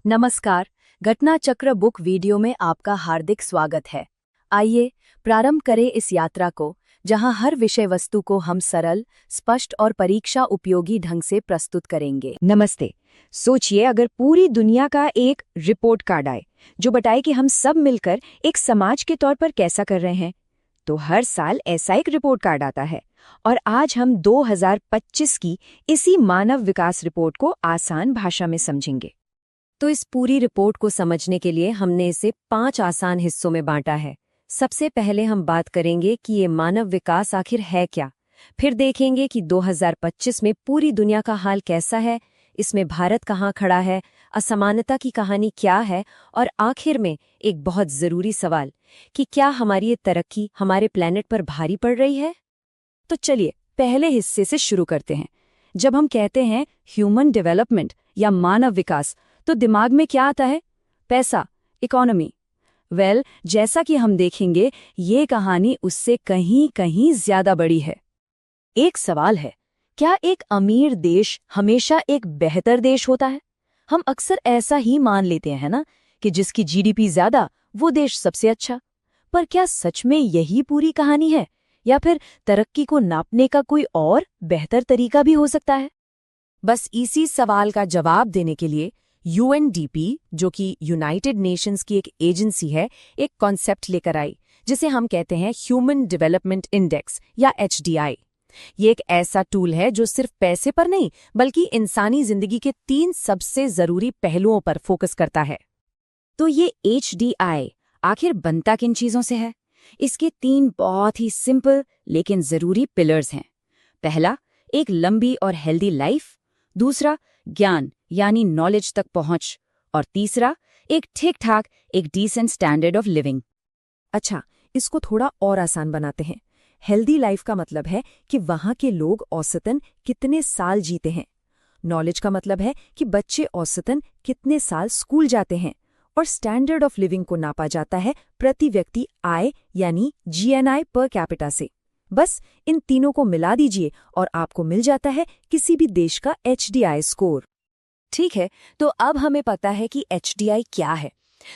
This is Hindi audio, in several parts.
नमस्कार, घटना चक्र बुक वीडियो में आपका हार्दिक स्वागत है। आइए प्रारंभ करें इस यात्रा को, जहां हर विषय वस्तु को हम सरल, स्पष्ट और परीक्षा उपयोगी ढंग से प्रस्तुत करेंगे। नमस्ते। सोचिए अगर पूरी दुनिया का एक रिपोर्ट कार्ड आए जो बताए कि हम सब मिलकर एक समाज के तौर पर कैसा कर रहे हैं। तो हर साल ऐसा एक रिपोर्ट कार्ड आता है और आज हम 2025 की इसी मानव विकास रिपोर्ट को आसान भाषा में समझेंगे। तो इस पूरी रिपोर्ट को समझने के लिए हमने इसे 5 आसान हिस्सों में बांटा है। सबसे पहले हम बात करेंगे कि ये मानव विकास आखिर है क्या। फिर देखेंगे कि 2025 में पूरी दुनिया का हाल कैसा है, इसमें भारत कहाँ खड़ा है, असमानता की कहानी क्या है, और आखिर में एक बहुत ज़रूरी सवाल कि क्या हमारी ये तरक्की हमारे प्लेनेट पर भारी पड़ रही है। तो चलिए पहले हिस्से से शुरू करते हैं। जब हम कहते हैं ह्यूमन डेवलपमेंट या मानव विकास, तो दिमाग में क्या आता है? पैसा, इकोनॉमी। जैसा कि हम देखेंगे, ये कहानी उससे कहीं कहीं ज्यादा बड़ी है। एक सवाल है, क्या एक अमीर देश हमेशा एक बेहतर देश होता है? हम अक्सर ऐसा ही मान लेते हैं ना, कि जिसकी जीडीपी ज्यादा वो देश सबसे अच्छा। पर क्या सच में यही पूरी कहानी है, या फिर तरक्की को नापने का कोई और बेहतर तरीका भी हो सकता है? बस इसी सवाल का जवाब देने के लिए यूएनडीपी, जो कि यूनाइटेड नेशंस की एक एजेंसी है, एक कॉन्सेप्ट लेकर आई जिसे हम कहते हैं ह्यूमन डेवलपमेंट इंडेक्स या एचडीआई। ये एक ऐसा टूल है जो सिर्फ पैसे पर नहीं, बल्कि इंसानी जिंदगी के 3 सबसे जरूरी पहलुओं पर फोकस करता है। तो ये एचडीआई आखिर बनता किन चीजों से है? इसके 3 बहुत ही सिंपल लेकिन जरूरी पिलर्स हैं। पहला, एक लंबी और हेल्दी लाइफ। दूसरा, ज्ञान यानी नॉलेज तक पहुंच। और तीसरा, एक ठीक ठाक, एक डिसेंट स्टैंडर्ड ऑफ लिविंग। अच्छा, इसको थोड़ा और आसान बनाते हैं। हेल्दी लाइफ का मतलब है कि वहां के लोग औसतन कितने साल जीते हैं। नॉलेज का मतलब है कि बच्चे औसतन कितने साल स्कूल जाते हैं। और स्टैंडर्ड ऑफ लिविंग को नापा जाता है प्रति व्यक्ति आय यानी जीएनआई पर कैपिटा से। बस इन तीनों को मिला दीजिए और आपको मिल जाता है किसी भी देश का एचडीआई स्कोर। ठीक है, तो अब हमें पता है कि एचडीआई क्या है।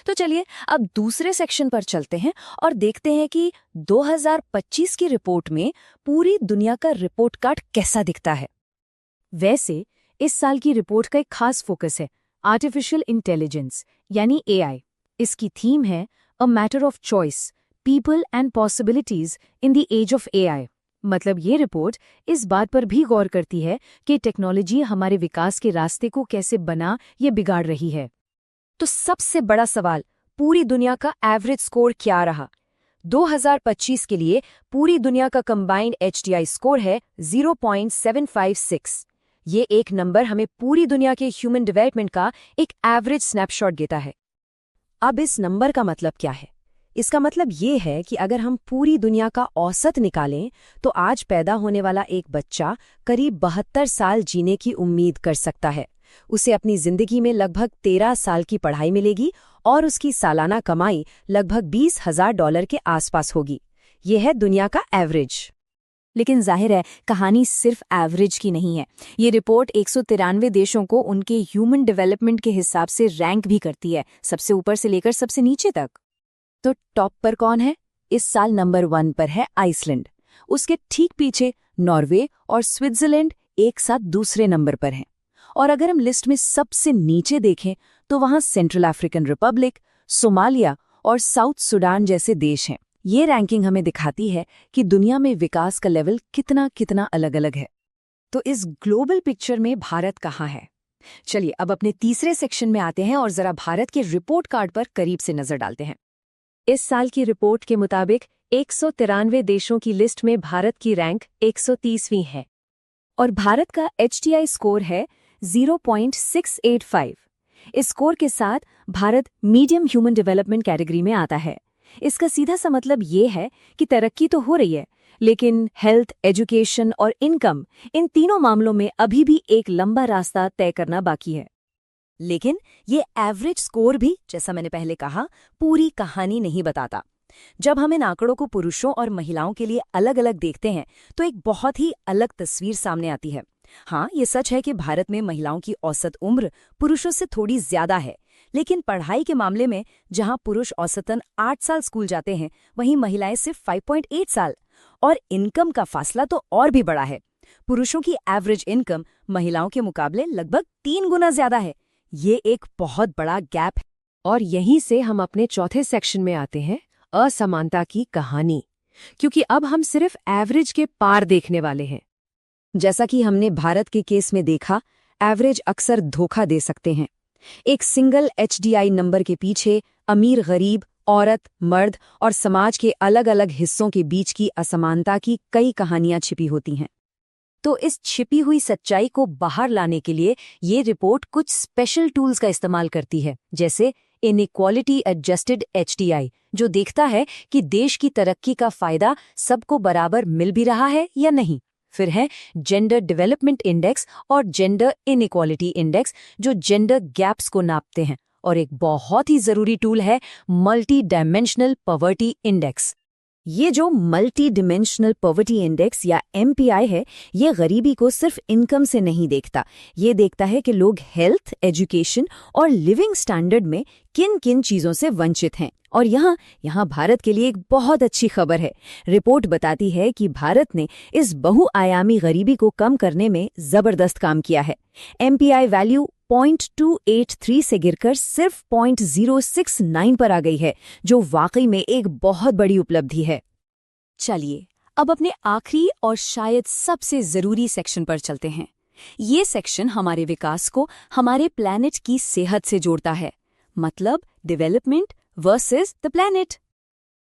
तो चलिए अब दूसरे सेक्शन पर चलते हैं और देखते हैं कि 2025 की रिपोर्ट में पूरी दुनिया का रिपोर्ट कार्ड कैसा दिखता है। वैसे इस साल की रिपोर्ट का एक खास फोकस है आर्टिफिशियल इंटेलिजेंस यानी एआई। इसकी थीम है a matter of choice, people and possibilities in the age of AI. मतलब ये रिपोर्ट इस बात पर भी गौर करती है कि टेक्नोलॉजी हमारे विकास के रास्ते को कैसे बना ये बिगाड़ रही है। तो सबसे बड़ा सवाल, पूरी दुनिया का एवरेज स्कोर क्या रहा? 2025 के लिए पूरी दुनिया का कंबाइंड एचडीआई स्कोर है 0.756। ये एक नंबर हमें पूरी दुनिया के ह्यूमन डेवलपमेंट का एक एवरेज स्नैपशॉट देता है। अब इस नंबर का मतलब क्या है? इसका मतलब ये है कि अगर हम पूरी दुनिया का औसत निकालें तो आज पैदा होने वाला एक बच्चा करीब 72 साल जीने की उम्मीद कर सकता है। उसे अपनी जिंदगी में लगभग 13 साल की पढ़ाई मिलेगी और उसकी सालाना कमाई लगभग $20,000 के आसपास होगी। यह है दुनिया का एवरेज। लेकिन जाहिर है कहानी सिर्फ एवरेज की नहीं है। ये रिपोर्ट 193 देशों को उनके ह्यूमन डेवलपमेंट के हिसाब से रैंक भी करती है, सबसे ऊपर से लेकर सबसे नीचे तक। तो टॉप पर कौन है? इस साल नंबर 1 पर है आइसलैंड। उसके ठीक पीछे नॉर्वे और स्विट्जरलैंड एक साथ दूसरे नंबर पर हैं। और अगर हम लिस्ट में सबसे नीचे देखें तो वहां सेंट्रल अफ्रीकन रिपब्लिक, सोमालिया और साउथ सुडान जैसे देश हैं। ये रैंकिंग हमें दिखाती है कि दुनिया में विकास का लेवल कितना कितना अलग अलग है। तो इस ग्लोबल पिक्चर में भारत कहाँ है? चलिए अब अपने तीसरे सेक्शन में आते हैं और जरा भारत के रिपोर्ट कार्ड पर करीब से नजर डालते हैं। इस साल की रिपोर्ट के मुताबिक 193 देशों की लिस्ट में भारत की रैंक 130वीं है और भारत का एचडीआई स्कोर है 0.685। इस स्कोर के साथ Bharat medium human development category में आता है। इसका सीधा सा मतलब ये है कि तरक्की तो हो रही है, लेकिन हेल्थ, एजुकेशन और इनकम, इन तीनों मामलों में अभी भी एक लंबा रास्ता तय करना बाकी है। लेकिन ये एवरेज स्कोर भी, जैसा मैंने पहले कहा, पूरी कहानी नहीं बताता। जब हम इन आंकड़ों को पुरुषों और महिलाओं के लिए अलग अलग देखते हैं तो एक बहुत ही अलग तस्वीर सामने आती है। हाँ, ये सच है कि भारत में महिलाओं की औसत उम्र पुरुषों से थोड़ी ज्यादा है, लेकिन पढ़ाई के मामले में जहां पुरुष औसतन 8 साल स्कूल जाते हैं, वहीं महिलाएं सिर्फ 5.8 साल। और इनकम का फासला तो और भी बड़ा है। पुरुषों की एवरेज इनकम महिलाओं के मुकाबले लगभग 3 गुना ज्यादा है। ये एक बहुत बड़ा गैप है। और यहीं से हम अपने चौथे सेक्शन में आते हैं, असमानता की कहानी, क्योंकि अब हम सिर्फ एवरेज के पार देखने वाले हैं। जैसा कि हमने भारत के केस में देखा, एवरेज अक्सर धोखा दे सकते हैं। एक सिंगल HDI नंबर के पीछे अमीर गरीब, औरत मर्द और समाज के अलग अलग हिस्सों के बीच की असमानता की कई कहानियां छिपी होती हैं। तो इस छिपी हुई सच्चाई को बाहर लाने के लिए ये रिपोर्ट कुछ स्पेशल टूल्स का इस्तेमाल करती है, जैसे इनइक्वालिटी एडजस्टेड HDI, जो देखता है कि देश की तरक्की का फायदा सबको बराबर मिल भी रहा है या नहीं। फिर है जेंडर डेवलपमेंट इंडेक्स और जेंडर इनइक्वालिटी इंडेक्स, जो जेंडर गैप्स को नापते हैं। और एक बहुत ही जरूरी टूल है मल्टी डायमेंशनल पॉवर्टी इंडेक्स। ये जो मल्टी डिमेंशनल पॉवर्टी इंडेक्स या MPI है, ये गरीबी को सिर्फ इनकम से नहीं देखता। ये देखता है कि लोग हेल्थ, एजुकेशन और लिविंग स्टैंडर्ड में किन किन चीजों से वंचित हैं। और यहाँ भारत के लिए एक बहुत अच्छी खबर है। रिपोर्ट बताती है कि भारत ने इस बहुआयामी गरीबी को कम करने में जबरदस्त काम किया है। MPI वैल्यू 0.283 से गिरकर सिर्फ 0.069 पर आ गई है, जो वाकई में एक बहुत बड़ी उपलब्धि है। चलिए अब अपने आखिरी और शायद सबसे जरूरी सेक्शन पर चलते हैं। ये सेक्शन हमारे विकास को हमारे प्लैनेट की सेहत से जोड़ता है, मतलब डेवलपमेंट वर्सेस द प्लैनेट।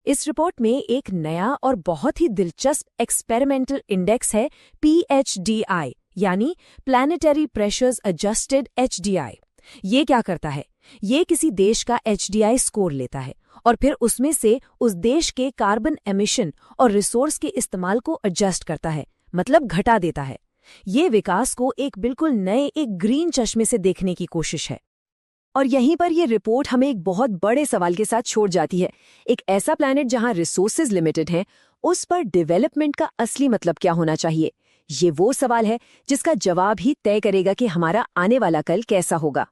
इस रिपोर्ट में एक नया और बहुत ही दिलचस्प एक्सपेरिमेंटल इंडेक्स है, PHDI, यानी प्लैनेटरी प्रेशर्स एडजस्टेड HDI। ये क्या करता है? ये किसी देश का HDI स्कोर लेता है और फिर उसमें से उस देश के कार्बन एमिशन और रिसोर्स के इस्तेमाल को एडजस्ट करता है, मतलब घटा देता है। ये विकास को एक बिल्कुल नए, एक ग्रीन चश्मे से देखने की कोशिश है। और यहीं पर ये रिपोर्ट हमें एक बहुत बड़े सवाल के साथ छोड़ जाती है। एक ऐसा प्लैनेट जहां रिसोर्सेज लिमिटेड हैं, उस पर डेवलपमेंट का असली मतलब क्या होना चाहिए? ये वो सवाल है जिसका जवाब ही तय करेगा कि हमारा आने वाला कल कैसा होगा।